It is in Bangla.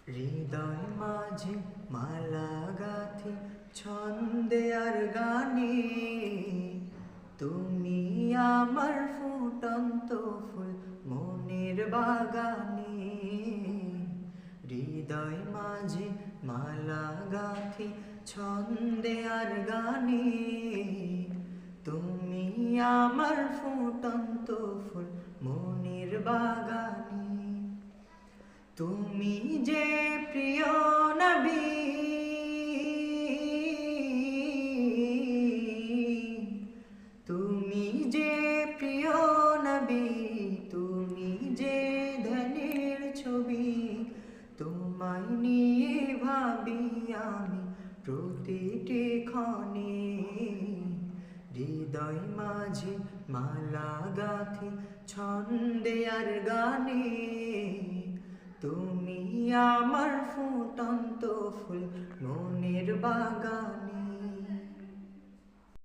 হৃদয় মাঝে মালা গাথি ছন্দে আর গানে, তুমি আমার ফুটন্ত ফুল মনের বাগানে। হৃদয় মাঝে মালা গাথি ছন্দে আর গানে, তুমি আমার ফুটন্ত ফুল মনের বাগানে। তুমি যে প্রিয় নবী, তুমি যে প্রিয় নবী, তুমি যে ধ্যানের ছবি, তোমায় নিয়ে ভাবি আমি প্রতিটি ক্ষণে। হৃদয় মাঝে মালা গাথি ছন্দে আর গানে, তুমি আমার ফুটন্ত ফুল মনের বাগানে।